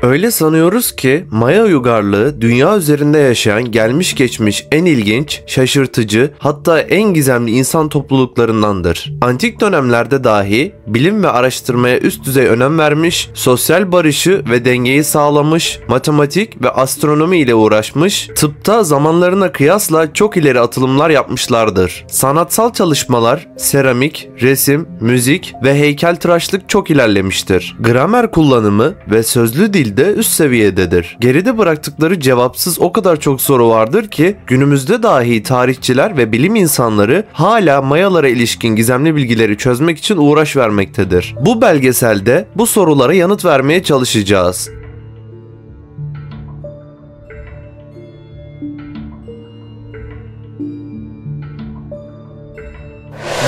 Öyle sanıyoruz ki Maya uygarlığı dünya üzerinde yaşayan gelmiş geçmiş en ilginç, şaşırtıcı hatta en gizemli insan topluluklarındandır. Antik dönemlerde dahi bilim ve araştırmaya üst düzey önem vermiş, sosyal barışı ve dengeyi sağlamış, matematik ve astronomi ile uğraşmış, tıpta zamanlarına kıyasla çok ileri atılımlar yapmışlardır. Sanatsal çalışmalar, seramik, resim, müzik ve heykeltıraşlık çok ilerlemiştir. Gramer kullanımı ve sözlü dilde üst seviyededir. Geride bıraktıkları cevapsız o kadar çok soru vardır ki günümüzde dahi tarihçiler ve bilim insanları hala Mayalara ilişkin gizemli bilgileri çözmek için uğraş vermektedir. Bu belgeselde bu sorulara yanıt vermeye çalışacağız.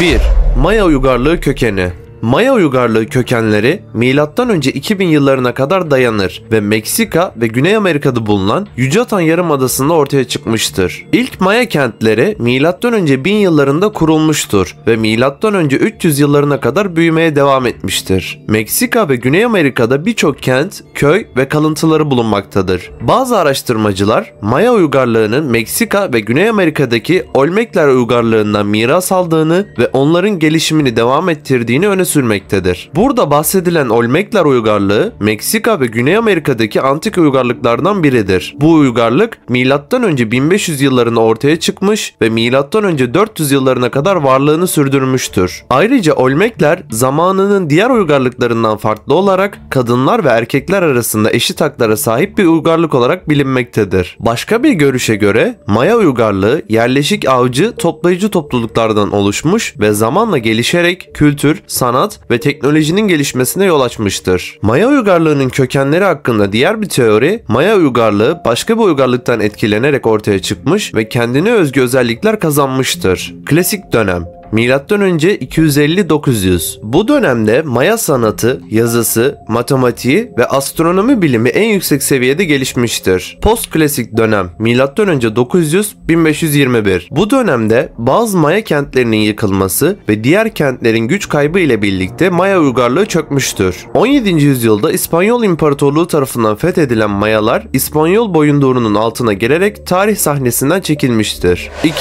1. Maya uygarlığı kökeni. Maya uygarlığı kökenleri M.Ö. 2000 yıllarına kadar dayanır ve Meksika ve Güney Amerika'da bulunan Yucatan Yarımadası'nda ortaya çıkmıştır. İlk Maya kentleri M.Ö. 1000 yıllarında kurulmuştur ve M.Ö. 300 yıllarına kadar büyümeye devam etmiştir. Meksika ve Güney Amerika'da birçok kent, köy ve kalıntıları bulunmaktadır. Bazı araştırmacılar Maya uygarlığının Meksika ve Güney Amerika'daki Olmekler uygarlığından miras aldığını ve onların gelişimini devam ettirdiğini öne sürmektedir. Burada bahsedilen Olmekler uygarlığı Meksika ve Güney Amerika'daki antik uygarlıklardan biridir. Bu uygarlık M.Ö. 1500 yıllarında ortaya çıkmış ve M.Ö. 400 yıllarına kadar varlığını sürdürmüştür. Ayrıca Olmekler zamanının diğer uygarlıklarından farklı olarak kadınlar ve erkekler arasında eşit haklara sahip bir uygarlık olarak bilinmektedir. Başka bir görüşe göre Maya uygarlığı yerleşik avcı toplayıcı topluluklardan oluşmuş ve zamanla gelişerek kültür, sanat ve teknolojinin gelişmesine yol açmıştır. Maya uygarlığının kökenleri hakkında diğer bir teori, Maya uygarlığı başka bir uygarlıktan etkilenerek ortaya çıkmış ve kendine özgü özellikler kazanmıştır. Klasik dönem M.Ö. 250-900. Bu dönemde Maya sanatı, yazısı, matematiği ve astronomi bilimi en yüksek seviyede gelişmiştir. Postklasik dönem M.Ö. 900-1521. Bu dönemde bazı Maya kentlerinin yıkılması ve diğer kentlerin güç kaybı ile birlikte Maya uygarlığı çökmüştür. 17. yüzyılda İspanyol İmparatorluğu tarafından fethedilen Mayalar İspanyol boyunduruğunun altına girerek tarih sahnesinden çekilmiştir. 2.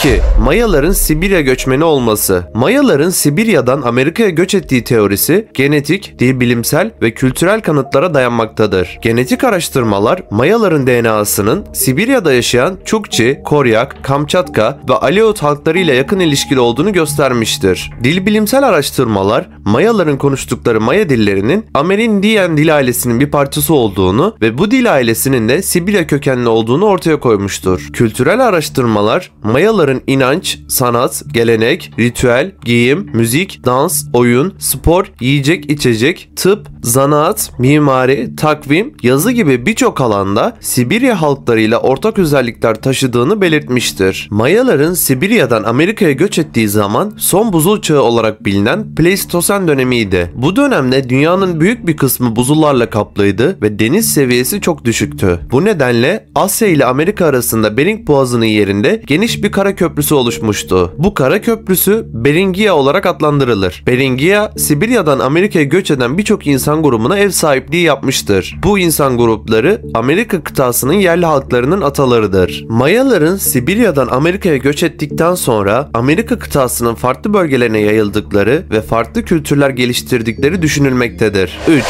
Mayaların Sibirya göçmeni olması. Mayaların Sibirya'dan Amerika'ya göç ettiği teorisi genetik, bilimsel ve kültürel kanıtlara dayanmaktadır. Genetik araştırmalar Mayaların DNA'sının Sibirya'da yaşayan Çukçi, Koryak, Kamçatka ve Aleut halkları ile yakın ilişkili olduğunu göstermiştir. Bilimsel araştırmalar Mayaların konuştukları Maya dillerinin Amerindiyen dil ailesinin bir parçası olduğunu ve bu dil ailesinin de Sibirya kökenli olduğunu ortaya koymuştur. Kültürel araştırmalar Mayaların inanç, sanat, gelenek, ritüel, giyim, müzik, dans, oyun, spor, yiyecek, içecek, tıp, zanaat, mimari, takvim, yazı gibi birçok alanda Sibirya halklarıyla ortak özellikler taşıdığını belirtmiştir. Mayaların Sibirya'dan Amerika'ya göç ettiği zaman son buzul çağı olarak bilinen Pleistosen dönemiydi. Bu dönemde dünyanın büyük bir kısmı buzullarla kaplıydı ve deniz seviyesi çok düşüktü. Bu nedenle Asya ile Amerika arasında Bering Boğazı'nın yerinde geniş bir kara köprüsü oluşmuştu. Bu kara köprüsü Beringia olarak adlandırılır. Beringia, Sibirya'dan Amerika'ya göç eden birçok insan grubuna ev sahipliği yapmıştır. Bu insan grupları Amerika kıtasının yerli halklarının atalarıdır. Mayaların Sibirya'dan Amerika'ya göç ettikten sonra Amerika kıtasının farklı bölgelerine yayıldıkları ve farklı kültürler geliştirdikleri düşünülmektedir. 3.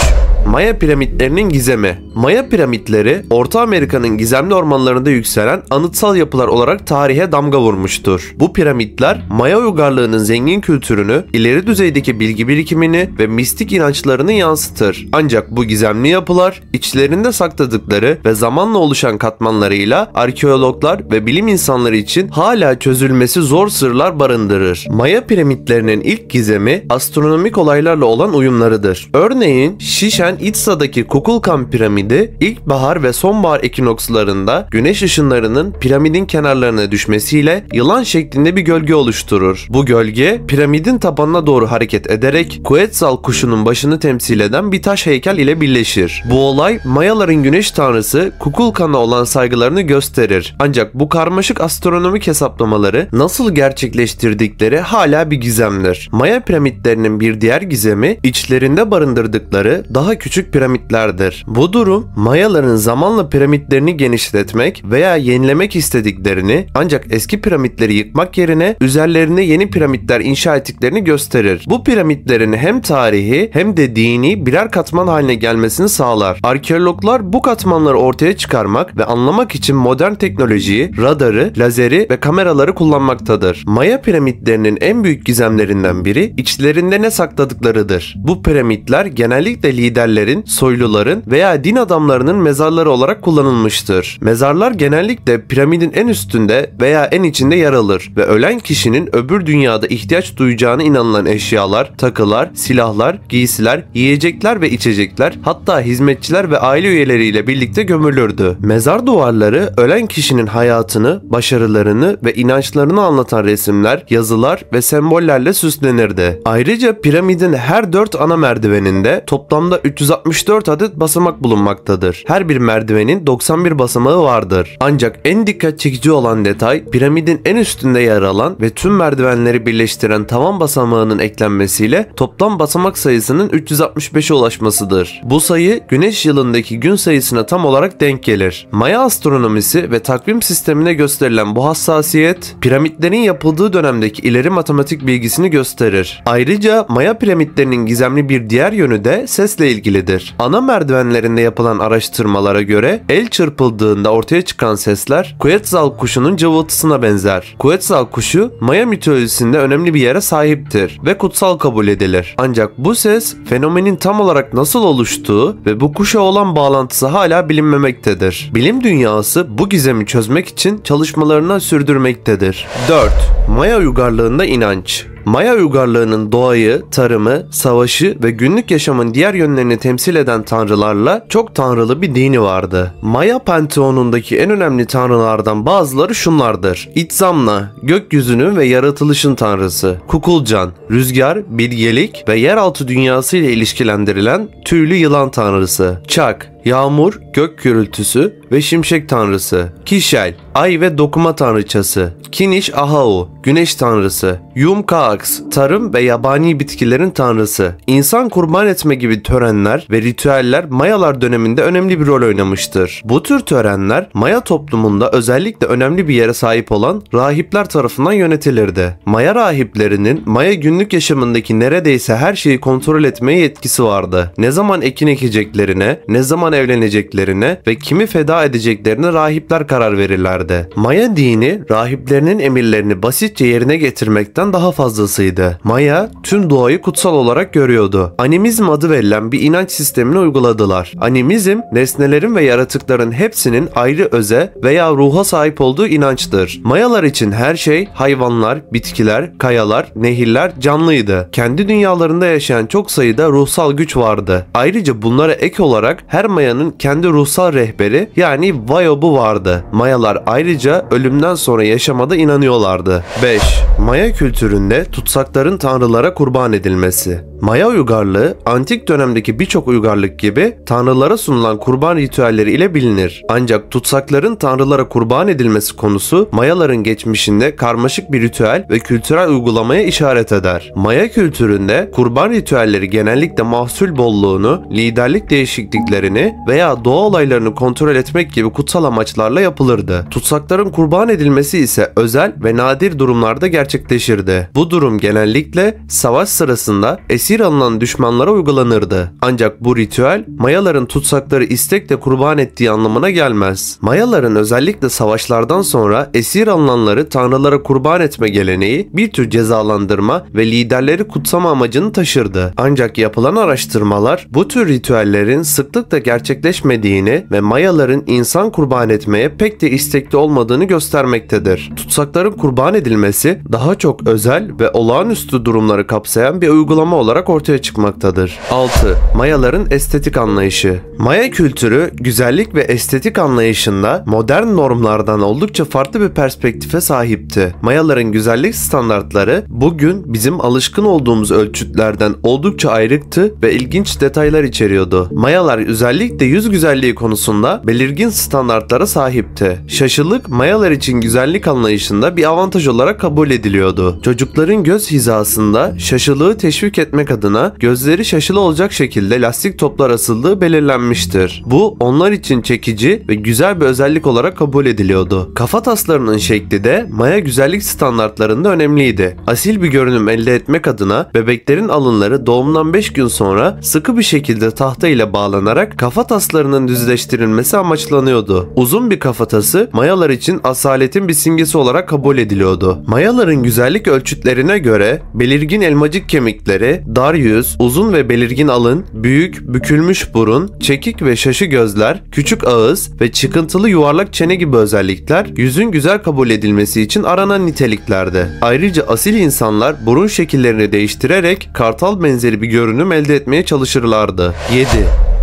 Maya piramitlerinin gizemi. Maya piramitleri Orta Amerika'nın gizemli ormanlarında yükselen anıtsal yapılar olarak tarihe damga vurmuştur. Bu piramitler Maya uygarlığının zengin kültürünü, ileri düzeydeki bilgi birikimini ve mistik inançlarını yansıtır. Ancak bu gizemli yapılar içlerinde sakladıkları ve zamanla oluşan katmanlarıyla arkeologlar ve bilim insanları için hala çözülmesi zor sırlar barındırır. Maya piramitlerinin ilk gizemi astronomik olaylarla olan uyumlarıdır. Örneğin Şişen İtsa'daki Kukulkan piramidi ilkbahar ve sonbahar ekinokslarında güneş ışınlarının piramidin kenarlarına düşmesiyle yılan şeklinde bir gölge oluşturur. Bu gölge piramidin tabanına doğru hareket ederek Quetzal kuşunun başını temsil eden bir taş heykel ile birleşir. Bu olay Mayaların güneş tanrısı Kukulkan'a olan saygılarını gösterir. Ancak bu karmaşık astronomik hesaplamaları nasıl gerçekleştirdikleri hala bir gizemdir. Maya piramitlerinin bir diğer gizemi içlerinde barındırdıkları daha küçük piramitlerdir. Bu durum Mayaların zamanla piramitlerini genişletmek veya yenilemek istediklerini ancak eski piramitleri yıkmak yerine üzerlerine yeni piramitler inşa ettiklerini gösterir. Bu piramitlerin hem tarihi hem de dini birer katman haline gelmesini sağlar. Arkeologlar bu katmanları ortaya çıkarmak ve anlamak için modern teknolojiyi, radarı, lazeri ve kameraları kullanmaktadır. Maya piramitlerinin en büyük gizemlerinden biri içlerinde ne sakladıklarıdır. Bu piramitler genellikle liderlerin, soyluların veya din adamlarının mezarları olarak kullanılmıştır. Mezarlar genellikle piramidin en üstünde veya en içinde yer alır ve ölen kişinin öbür dünyada ihtiyaç duyacağına inanılan eşyalar, takılar, silahlar, giysiler, yiyecekler ve içecekler, hatta hizmetçiler ve aile üyeleriyle birlikte gömülürdü. Mezar duvarları ölen kişinin hayatını, başarılarını ve inançlarını anlatan resimler, yazılar ve sembollerle süslenirdi. Ayrıca piramidin her 4 ana merdiveninde toplamda 364 adet basamak bulunmaktadır. Her bir merdivenin 91 basamağı vardır. Ancak en dikkat çekici olan detay piramidin en üstünde yer alan ve tüm merdivenleri birleştiren tavan basamağının eklenmesiyle toplam basamak sayısının 365'e ulaşmasıdır. Bu sayı güneş yılındaki gün sayısına tam olarak denk gelir. Maya astronomisi ve takvim sistemine gösterilen bu hassasiyet piramitlerin yapıldığı dönemdeki ileri matematik bilgisini gösterir. Ayrıca Maya piramitlerinin gizemli bir diğer yönü de sesle ilgilidir. Ana merdivenlerinde yapılan araştırmalara göre el çırpıldığında ortaya çıkan sesler Quetzal kuşunun cıvıltısına benzer. Quetzal kuşu Maya mitolojisinde önemli bir yere sahiptir ve kutsal kabul edilir. Ancak bu ses fenomenin tam olarak nasıl oluştuğu ve bu kuşa olan bağlantısı hala bilinmemektedir. Bilim dünyası bu gizemi çözmek için çalışmalarını sürdürmektedir. 4. Maya uygarlığında inanç. Maya uygarlığının doğayı, tarımı, savaşı ve günlük yaşamın diğer yönlerini temsil eden tanrılarla çok tanrılı bir dini vardı. Maya panteonundaki en önemli tanrılardan bazıları şunlardır: Itzamna, gökyüzünün ve yaratılışın tanrısı; Kukulcan, rüzgar, bilgelik ve yeraltı dünyası ile ilişkilendirilen tüylü yılan tanrısı; Çak, yağmur, gök gürültüsü ve şimşek tanrısı; Kişel, ay ve dokuma tanrıçası; Kiniş Ahau, güneş tanrısı; Yum-Kaax, tarım ve yabani bitkilerin tanrısı. İnsan kurban etme gibi törenler ve ritüeller Mayalar döneminde önemli bir rol oynamıştır. Bu tür törenler Maya toplumunda özellikle önemli bir yere sahip olan rahipler tarafından yönetilirdi. Maya rahiplerinin Maya günlük yaşamındaki neredeyse her şeyi kontrol etmeye yetkisi vardı. Ne zaman ekin ekeceklerine, ne zaman evleneceklerine ve kimi feda edeceklerine rahipler karar verirlerdi. Maya dini rahiplerinin emirlerini basitçe yerine getirmekten daha fazlasıydı. Maya tüm doğayı kutsal olarak görüyordu. Animizm adı verilen bir inanç sistemini uyguladılar. Animizm, nesnelerin ve yaratıkların hepsinin ayrı öze veya ruha sahip olduğu inançtır. Mayalar için her şey, hayvanlar, bitkiler, kayalar, nehirler canlıydı. Kendi dünyalarında yaşayan çok sayıda ruhsal güç vardı. Ayrıca bunlara ek olarak her Maya'nın kendi ruhsal rehberi yani Vayobu vardı. Mayalar ayrıca ölümden sonra yaşamada inanıyorlardı. 5. Maya kültüründe tutsakların tanrılara kurban edilmesi. Maya uygarlığı antik dönemdeki birçok uygarlık gibi tanrılara sunulan kurban ritüelleri ile bilinir. Ancak tutsakların tanrılara kurban edilmesi konusu Mayaların geçmişinde karmaşık bir ritüel ve kültürel uygulamaya işaret eder. Maya kültüründe kurban ritüelleri genellikle mahsul bolluğunu, liderlik değişikliklerini veya doğa olaylarını kontrol etmek gibi kutsal amaçlarla yapılırdı. Tutsakların kurban edilmesi ise özel ve nadir durumlarda gerçekleşirdi. Bu durum genellikle savaş sırasında esir alınan düşmanlara uygulanırdı. Ancak bu ritüel Mayaların tutsakları istekle kurban ettiği anlamına gelmez. Mayaların özellikle savaşlardan sonra esir alınanları tanrılara kurban etme geleneği bir tür cezalandırma ve liderleri kutsama amacını taşırdı. Ancak yapılan araştırmalar bu tür ritüellerin sıklıkla gerçekleşmediğini ve Mayaların insan kurban etmeye pek de istekli olmadığını göstermektedir. Tutsakların kurban edilmesi daha çok özel ve olağanüstü durumları kapsayan bir uygulama olarak ortaya çıkmaktadır. 6. Mayaların estetik anlayışı. Maya kültürü güzellik ve estetik anlayışında modern normlardan oldukça farklı bir perspektife sahipti. Mayaların güzellik standartları bugün bizim alışkın olduğumuz ölçütlerden oldukça ayrıktı ve ilginç detaylar içeriyordu. Mayalar özellikle Özellikle yüz güzelliği konusunda belirgin standartlara sahipti. Şaşılık Mayalar için güzellik anlayışında bir avantaj olarak kabul ediliyordu. Çocukların göz hizasında şaşılığı teşvik etmek adına gözleri şaşılı olacak şekilde lastik toplar asıldığı belirlenmiştir. Bu onlar için çekici ve güzel bir özellik olarak kabul ediliyordu. Kafa taslarının şekli de Maya güzellik standartlarında önemliydi. Asil bir görünüm elde etmek adına bebeklerin alınları doğumdan 5 gün sonra sıkı bir şekilde tahta ile bağlanarak kafa taslarının düzleştirilmesi amaçlanıyordu. Uzun bir kafatası Mayalar için asaletin bir simgesi olarak kabul ediliyordu. Mayaların güzellik ölçütlerine göre belirgin elmacık kemikleri, dar yüz, uzun ve belirgin alın, büyük, bükülmüş burun, çekik ve şaşı gözler, küçük ağız ve çıkıntılı yuvarlak çene gibi özellikler yüzün güzel kabul edilmesi için aranan niteliklerdi. Ayrıca asil insanlar burun şekillerini değiştirerek kartal benzeri bir görünüm elde etmeye çalışırlardı. 7.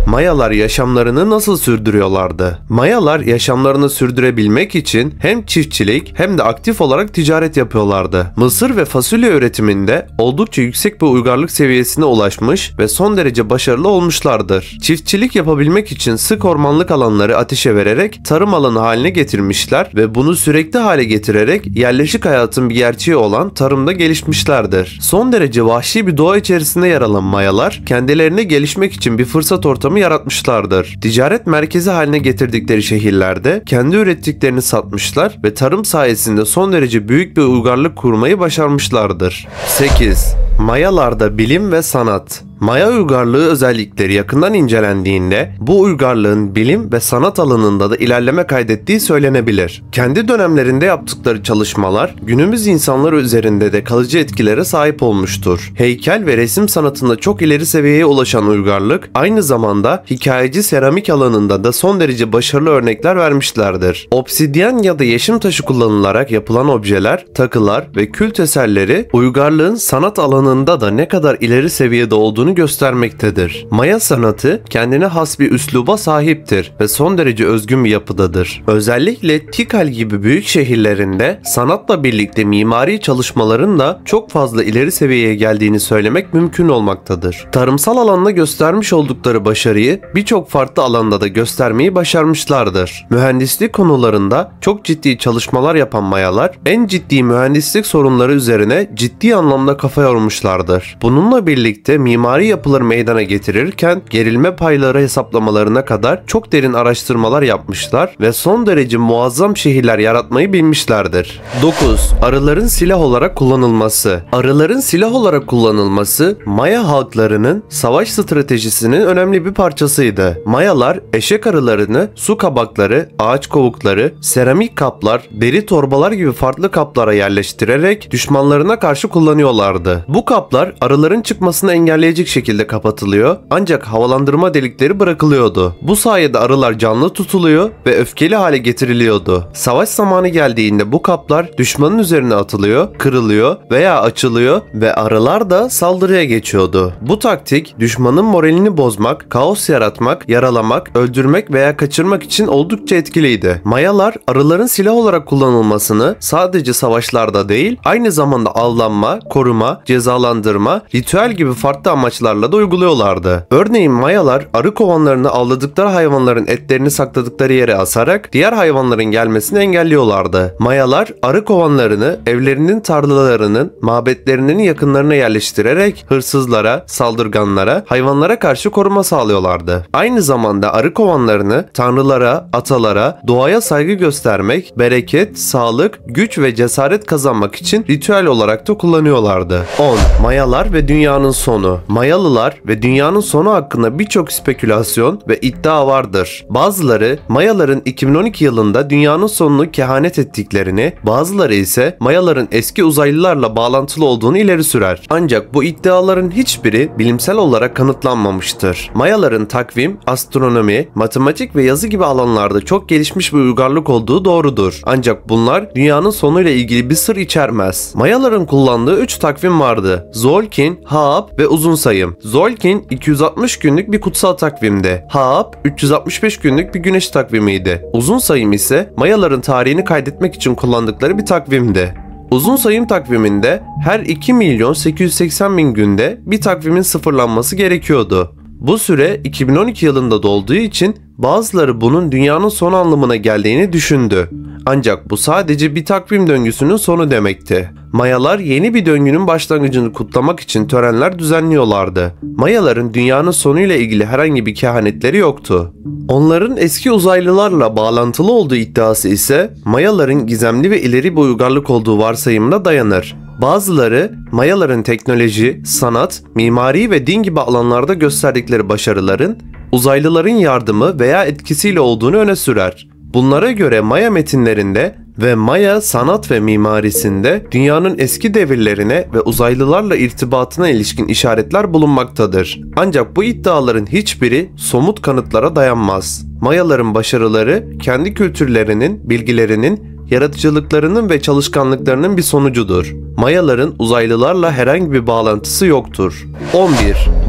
Mayalar yaşamlarını nasıl sürdürüyorlardı? Mayalar yaşamlarını sürdürebilmek için hem çiftçilik hem de aktif olarak ticaret yapıyorlardı. Mısır ve fasulye üretiminde oldukça yüksek bir uygarlık seviyesine ulaşmış ve son derece başarılı olmuşlardır. Çiftçilik yapabilmek için sık ormanlık alanları ateşe vererek tarım alanı haline getirmişler ve bunu sürekli hale getirerek yerleşik hayatın bir gerçeği olan tarımda gelişmişlerdir. Son derece vahşi bir doğa içerisinde yer alan Mayalar kendilerine gelişmek için bir fırsat ortamı yaratmışlardır. Ticaret merkezi haline getirdikleri şehirlerde kendi ürettiklerini satmışlar ve tarım sayesinde son derece büyük bir uygarlık kurmayı başarmışlardır. 8. Mayalarda bilim ve sanat. Maya uygarlığı özellikleri yakından incelendiğinde bu uygarlığın bilim ve sanat alanında da ilerleme kaydettiği söylenebilir. Kendi dönemlerinde yaptıkları çalışmalar günümüz insanları üzerinde de kalıcı etkilere sahip olmuştur. Heykel ve resim sanatında çok ileri seviyeye ulaşan uygarlık aynı zamanda hikayeci seramik alanında da son derece başarılı örnekler vermişlerdir. Obsidyen ya da yeşim taşı kullanılarak yapılan objeler, takılar ve kült eserleri uygarlığın sanat alanında da ne kadar ileri seviyede olduğunu göstermektedir. Maya sanatı kendine has bir üsluba sahiptir ve son derece özgün bir yapıdadır. Özellikle Tikal gibi büyük şehirlerinde sanatla birlikte mimari çalışmaların da çok fazla ileri seviyeye geldiğini söylemek mümkün olmaktadır. Tarımsal alanda göstermiş oldukları başarıyı birçok farklı alanda da göstermeyi başarmışlardır. Mühendislik konularında çok ciddi çalışmalar yapan Mayalar en ciddi mühendislik sorunları üzerine ciddi anlamda kafa yormuşlardır. Bununla birlikte mimari yapıları meydana getirirken gerilme payları hesaplamalarına kadar çok derin araştırmalar yapmışlar ve son derece muazzam şehirler yaratmayı bilmişlerdir. 9. Arıların silah olarak kullanılması. Arıların silah olarak kullanılması Maya halklarının savaş stratejisinin önemli bir parçasıydı. Mayalar eşek arılarını su kabakları, ağaç kovukları, seramik kaplar, deri torbalar gibi farklı kaplara yerleştirerek düşmanlarına karşı kullanıyorlardı. Bu kaplar arıların çıkmasını engelleyecek şekilde kapatılıyor ancak havalandırma delikleri bırakılıyordu. Bu sayede arılar canlı tutuluyor ve öfkeli hale getiriliyordu. Savaş zamanı geldiğinde bu kaplar düşmanın üzerine atılıyor, kırılıyor veya açılıyor ve arılar da saldırıya geçiyordu. Bu taktik düşmanın moralini bozmak, kaos yaratmak, yaralamak, öldürmek veya kaçırmak için oldukça etkiliydi. Mayalar arıların silah olarak kullanılmasını sadece savaşlarda değil, aynı zamanda avlanma, koruma, cezalandırma, ritüel gibi farklı amaçlarla da uyguluyorlardı. Örneğin Mayalar arı kovanlarını avladıkları hayvanların etlerini sakladıkları yere asarak diğer hayvanların gelmesini engelliyorlardı. Mayalar arı kovanlarını evlerinin tarlalarının, mabetlerinin yakınlarına yerleştirerek hırsızlara, saldırganlara, hayvanlara karşı koruma sağlıyorlardı. Aynı zamanda arı kovanlarını tanrılara, atalara, doğaya saygı göstermek, bereket, sağlık, güç ve cesaret kazanmak için ritüel olarak da kullanıyorlardı. 10. Mayalar ve dünyanın sonu. Mayalılar ve dünyanın sonu hakkında birçok spekülasyon ve iddia vardır. Bazıları Mayaların 2012 yılında dünyanın sonunu kehanet ettiklerini, bazıları ise Mayaların eski uzaylılarla bağlantılı olduğunu ileri sürer. Ancak bu iddiaların hiçbiri bilimsel olarak kanıtlanmamıştır. Mayaların takvim, astronomi, matematik ve yazı gibi alanlarda çok gelişmiş bir uygarlık olduğu doğrudur. Ancak bunlar dünyanın sonuyla ilgili bir sır içermez. Mayaların kullandığı 3 takvim vardı. Zolkin, Haab ve uzun sayım. Zolkin 260 günlük bir kutsal takvimdi. Haab 365 günlük bir güneş takvimiydi. Uzun sayım ise Mayaların tarihini kaydetmek için kullandıkları bir takvimdi. Uzun sayım takviminde her 2.880.000 günde bir takvimin sıfırlanması gerekiyordu. Bu süre 2012 yılında dolduğu için bazıları bunun dünyanın sonu anlamına geldiğini düşündü. Ancak bu sadece bir takvim döngüsünün sonu demekti. Mayalar yeni bir döngünün başlangıcını kutlamak için törenler düzenliyorlardı. Mayaların dünyanın sonuyla ilgili herhangi bir kehanetleri yoktu. Onların eski uzaylılarla bağlantılı olduğu iddiası ise Mayaların gizemli ve ileri bir uygarlık olduğu varsayımına dayanır. Bazıları Mayaların teknoloji, sanat, mimari ve din gibi alanlarda gösterdikleri başarıların uzaylıların yardımı veya etkisiyle olduğunu öne sürer. Bunlara göre Maya metinlerinde ve Maya sanat ve mimarisinde dünyanın eski devirlerine ve uzaylılarla irtibatına ilişkin işaretler bulunmaktadır. Ancak bu iddiaların hiçbiri somut kanıtlara dayanmaz. Mayaların başarıları kendi kültürlerinin, bilgilerinin, yaratıcılıklarının ve çalışkanlıklarının bir sonucudur. Mayaların uzaylılarla herhangi bir bağlantısı yoktur. 11.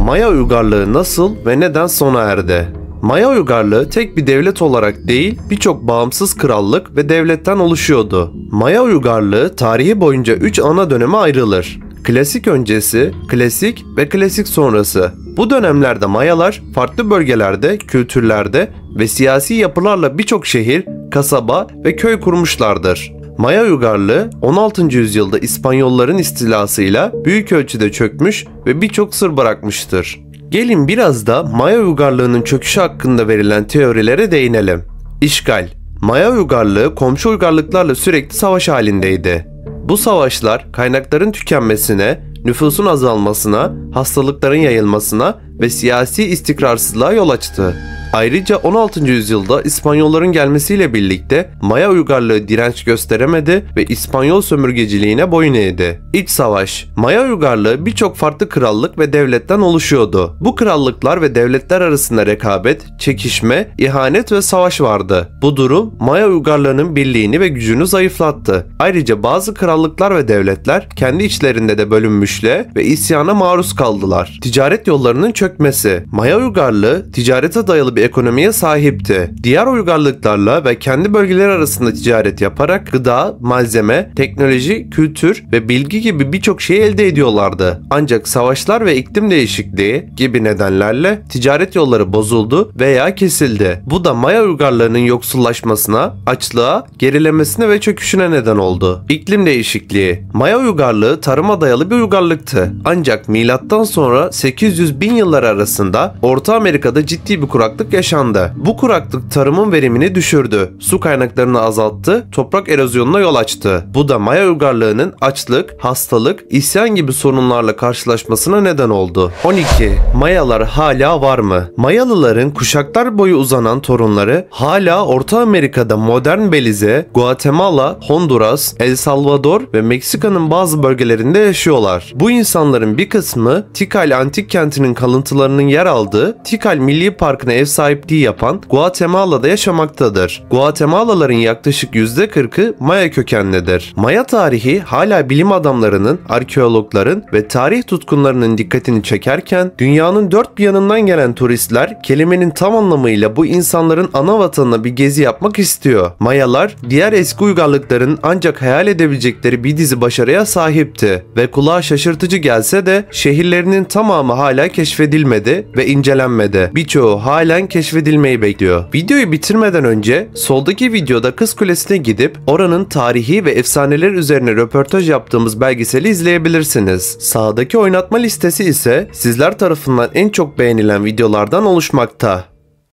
Maya uygarlığı nasıl ve neden sona erdi? Maya uygarlığı tek bir devlet olarak değil, birçok bağımsız krallık ve devletten oluşuyordu. Maya uygarlığı tarihi boyunca 3 ana döneme ayrılır. Klasik öncesi, klasik ve klasik sonrası. Bu dönemlerde Mayalar farklı bölgelerde, kültürlerde ve siyasi yapılarla birçok şehir, kasaba ve köy kurmuşlardır. Maya uygarlığı 16. yüzyılda İspanyolların istilasıyla büyük ölçüde çökmüş ve birçok sır bırakmıştır. Gelin biraz da Maya uygarlığının çöküşü hakkında verilen teorilere değinelim. İşgal. Maya uygarlığı komşu uygarlıklarla sürekli savaş halindeydi. Bu savaşlar kaynakların tükenmesine, nüfusun azalmasına, hastalıkların yayılmasına ve siyasi istikrarsızlığa yol açtı. Ayrıca 16. yüzyılda İspanyolların gelmesiyle birlikte Maya uygarlığı direnç gösteremedi ve İspanyol sömürgeciliğine boyun eğdi. İç savaş. Maya uygarlığı birçok farklı krallık ve devletten oluşuyordu. Bu krallıklar ve devletler arasında rekabet, çekişme, ihanet ve savaş vardı. Bu durum Maya uygarlığının birliğini ve gücünü zayıflattı. Ayrıca bazı krallıklar ve devletler kendi içlerinde de bölünmüşlüğe ve isyana maruz kaldılar. Ticaret yollarının çökmesi. Maya uygarlığı ticarete dayalı bir ekonomiye sahipti. Diğer uygarlıklarla ve kendi bölgeleri arasında ticaret yaparak gıda, malzeme, teknoloji, kültür ve bilgi gibi birçok şeyi elde ediyorlardı. Ancak savaşlar ve iklim değişikliği gibi nedenlerle ticaret yolları bozuldu veya kesildi. Bu da Maya uygarlığının yoksullaşmasına, açlığa, gerilemesine ve çöküşüne neden oldu. İklim değişikliği. Maya uygarlığı tarıma dayalı bir uygarlıktı. Ancak milattan sonra 800 bin yılları arasında Orta Amerika'da ciddi bir kuraklık yaşandı. Bu kuraklık tarımın verimini düşürdü, su kaynaklarını azalttı, toprak erozyonuna yol açtı. Bu da Maya uygarlığının açlık, hastalık, isyan gibi sorunlarla karşılaşmasına neden oldu. 12. Mayalar hala var mı? Mayalıların kuşaklar boyu uzanan torunları hala Orta Amerika'da modern Belize, Guatemala, Honduras, El Salvador ve Meksika'nın bazı bölgelerinde yaşıyorlar. Bu insanların bir kısmı Tikal antik kentinin kalıntılarının yer aldığı Tikal Milli Parkı'na ev sahipliği yapan Guatemala'da yaşamaktadır. Guatemalalıların yaklaşık %40'ı Maya kökenlidir. Maya tarihi hala bilim adamlarının, arkeologların ve tarih tutkunlarının dikkatini çekerken dünyanın dört bir yanından gelen turistler kelimenin tam anlamıyla bu insanların ana vatanına bir gezi yapmak istiyor. Mayalar diğer eski uygarlıkların ancak hayal edebilecekleri bir dizi başarıya sahipti ve kulağa şaşırtıcı gelse de şehirlerinin tamamı hala keşfedilmedi ve incelenmedi. Birçoğu halen keşfedilmeyi bekliyor. Videoyu bitirmeden önce soldaki videoda Kız Kulesi'ne gidip oranın tarihi ve efsaneler üzerine röportaj yaptığımız belgeseli izleyebilirsiniz. Sağdaki oynatma listesi ise sizler tarafından en çok beğenilen videolardan oluşmakta.